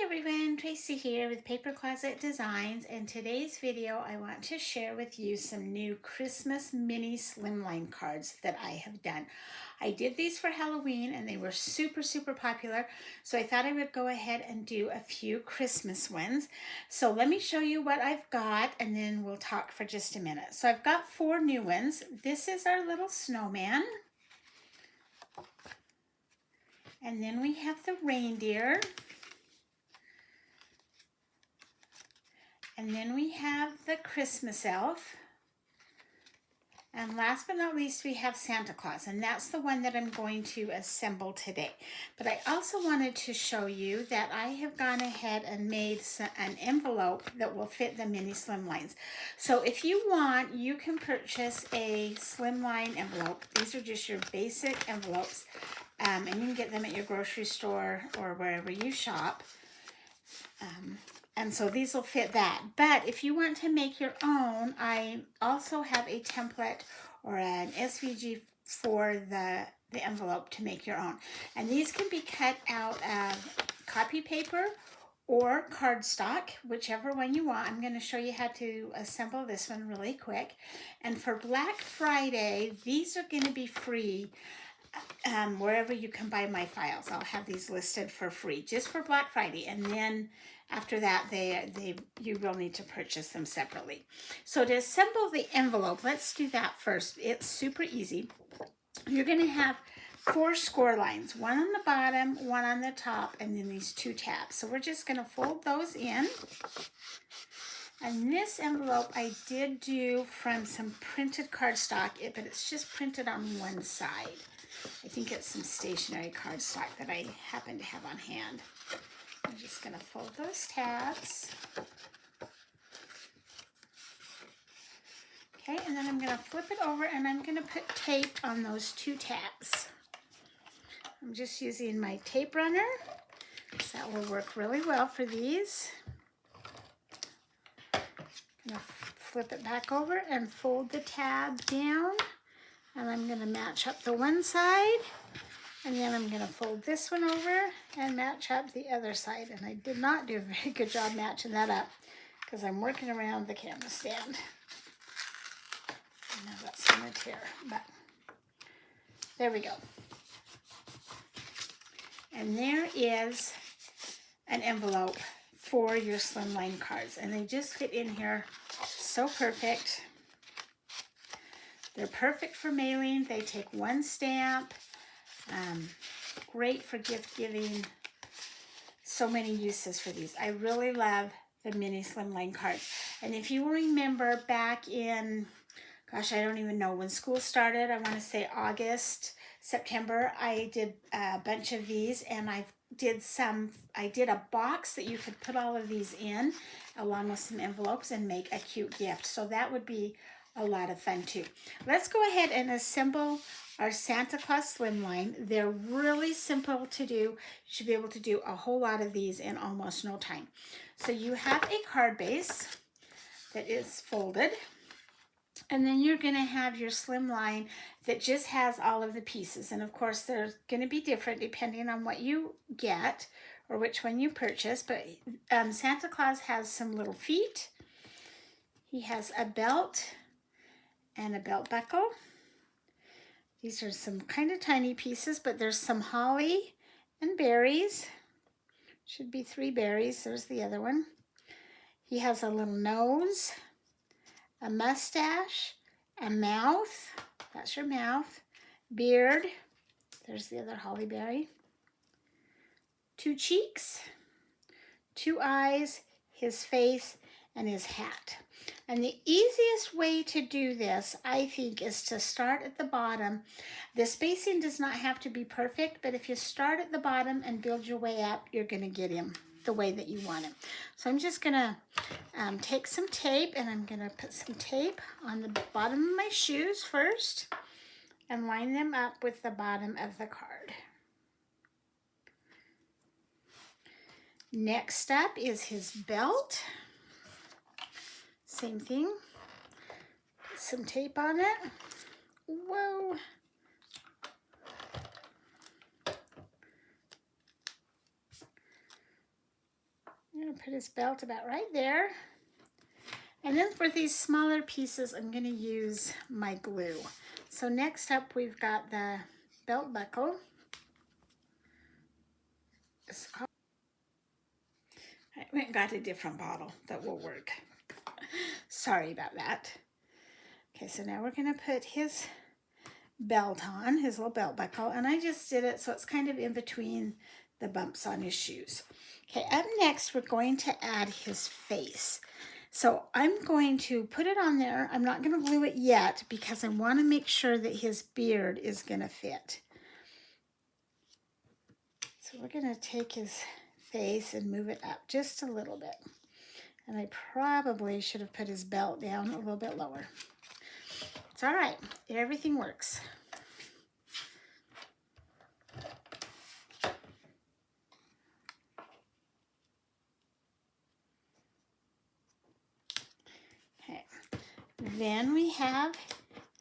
everyone, Tracy here with Paper Closet Designs, and today's video I want to share with you some new Christmas mini slimline cards that I have done. I did these for Halloween and they were super popular, so I thought I would go ahead and do a few Christmas ones. So let me show you what I've got and then we'll talk for just a minute. So I've got 4 new ones. This is our little snowman. And then we have the reindeer. And then we have the Christmas elf. And last but not least, we have Santa Claus. And that's the one that I'm going to assemble today. But I also wanted to show you that I have gone ahead and made an envelope that will fit the mini slimlines. So if you want, you can purchase a slimline envelope. These are just your basic envelopes. And you can get them at your grocery store or wherever you shop. And so these will fit that. But if you want to make your own, I also have a template or an SVG for the envelope to make your own. And these can be cut out of copy paper or cardstock, whichever one you want. I'm going to show you how to assemble this one really quick. And for Black Friday, these are going to be free. Wherever you can buy my files, I'll have these listed for free just for Black Friday, and then after that you will need to purchase them separately. So to assemble the envelope, let's do that first. It's super easy. You're going to have 4 score lines, one on the bottom, one on the top, and then these 2 tabs. So we're just going to fold those in. And this envelope I did do from some printed cardstock, but it's just printed on one side. I think it's some stationery cardstock that I happen to have on hand. I'm just going to fold those tabs. Okay, and then I'm going to flip it over and I'm going to put tape on those 2 tabs. I'm just using my tape runner, so that will work really well for these. I'm going to flip it back over and fold the tab down. And I'm going to match up the one side, and then I'm going to fold this one over and match up the other side. And I did not do a very good job matching that up because I'm working around the camera stand. I know that's going to tear, but there we go. And there is an envelope for your slimline cards, and they just fit in here so perfect. They're perfect for mailing. They take 1 stamp. Great for gift giving. So many uses for these. I really love the mini slimline cards. And if you remember back in, gosh, I don't even know when school started. I want to say August, September. I did a bunch of these, and I did a box that you could put all of these in, along with some envelopes, and make a cute gift. So that would be a lot of fun too. Let's go ahead and assemble our Santa Claus slimline. They're really simple to do. You should be able to do a whole lot of these in almost no time. So you have a card base that is folded, and then you're going to have your slimline that just has all of the pieces. And of course they're going to be different depending on what you get or which one you purchase. But Santa Claus has some little feet. He has a belt and a belt buckle. These are some kind of tiny pieces, but there's some holly and berries. Should be 3 berries. There's the other one. He has a little nose, a mustache, a mouth. That's your mouth. Beard. There's the other holly berry. 2 cheeks, 2 eyes, his face, and his hat. And the easiest way to do this, I think, is to start at the bottom. The spacing does not have to be perfect, but if you start at the bottom and build your way up, you're going to get him the way that you want him. So I'm just going to take some tape, and I'm going to put some tape on the bottom of my shoes first and line them up with the bottom of the card. Next up is his belt. Same thing. Put some tape on it. Whoa. going to put his belt about right there. And then for these smaller pieces, I'm going to use my glue. So next up, we've got the belt buckle. I went and got a different bottle that will work. Sorry about that. Okay, so now we're going to put his belt on, his little belt buckle, and I just did it so it's kind of in between the bumps on his shoes. Okay, up next, we're going to add his face. So I'm going to put it on there. I'm not going to glue it yet because I want to make sure that his beard is going to fit. So we're going to take his face and move it up just a little bit. And I probably should have put his belt down a little bit lower. It's all right. Everything works. Okay. Then we have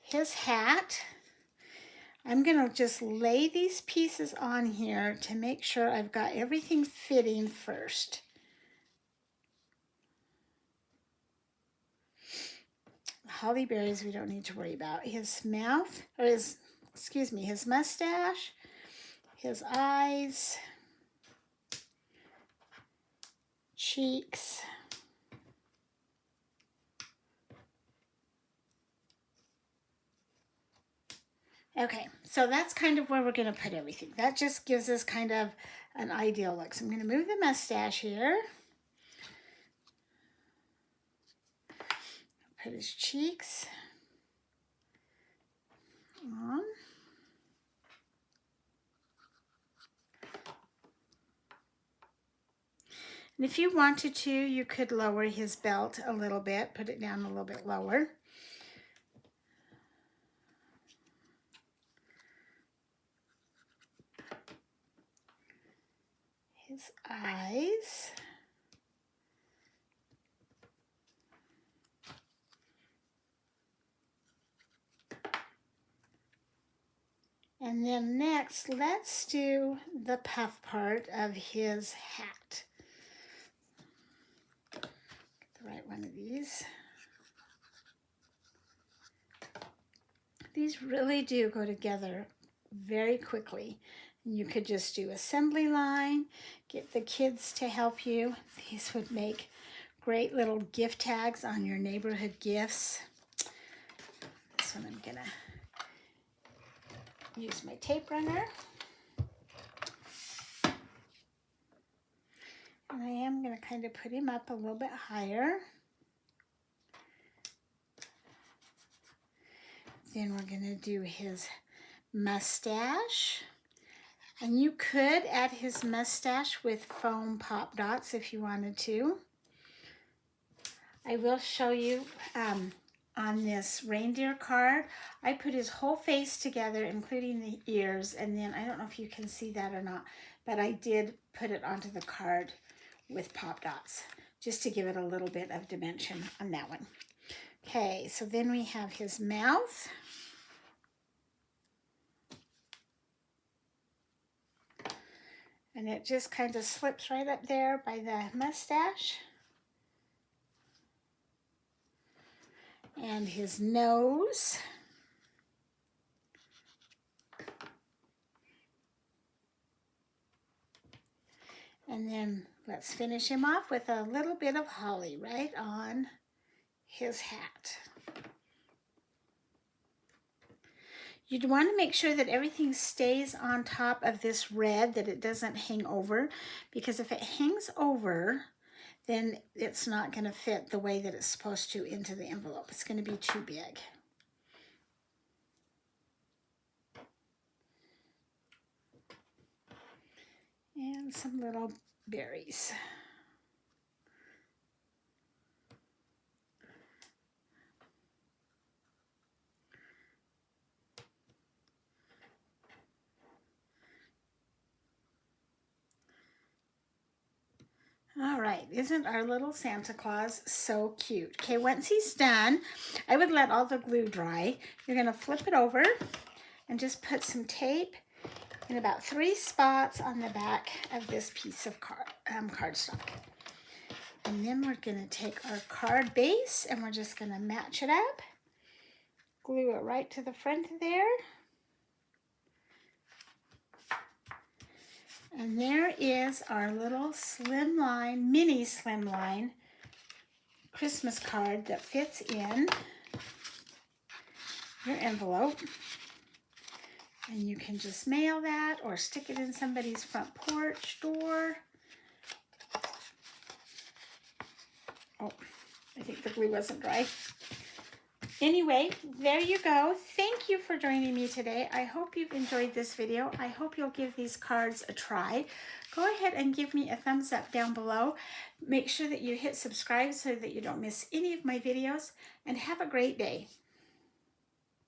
his hat. I'm going to just lay these pieces on here to make sure I've got everything fitting first. Holly berries we don't need to worry about. His mouth, or his mustache, his eyes, cheeks. Okay, so that's kind of where we're going to put everything. That just gives us kind of an ideal look. So I'm going to move the mustache here. Put his cheeks on. And if you wanted to, you could lower his belt a little bit, put it down a little bit lower. His eyes. And then next, let's do the puff part of his hat. Get the right one of these. These really do go together very quickly. You could just do assembly line, get the kids to help you. These would make great little gift tags on your neighborhood gifts. This one I'm gonna use my tape runner. And I am gonna kind of put him up a little bit higher. Then we're gonna do his mustache. And you could add his mustache with foam pop dots if you wanted to. I will show you on this reindeer card, I put his whole face together, including the ears, and then I don't know if you can see that or not, but I did put it onto the card with pop dots, just to give it a little bit of dimension on that one. Okay, so then we have his mouth. And it just kind of slips right up there by the mustache. And his nose. And then let's finish him off with a little bit of holly right on his hat. You'd want to make sure that everything stays on top of this red, that it doesn't hang over, because if it hangs over, then it's not going to fit the way that it's supposed to into the envelope. It's going to be too big. And some little berries. All right, isn't our little Santa Claus so cute? Okay, once he's done, I would let all the glue dry. You're gonna flip it over and just put some tape in about 3 spots on the back of this piece of cardstock. And then we're going to take our card base and we're just going to match it up. Glue it right to the front there. And there is our little Slimline, mini Slimline Christmas card that fits in your envelope. And you can just mail that or stick it in somebody's front porch door. Oh, I think the glue wasn't dry. Anyway, there you go. Thank you for joining me today. I hope you've enjoyed this video. I hope you'll give these cards a try. Go ahead and give me a thumbs up down below. Make sure that you hit subscribe so that you don't miss any of my videos, and have a great day.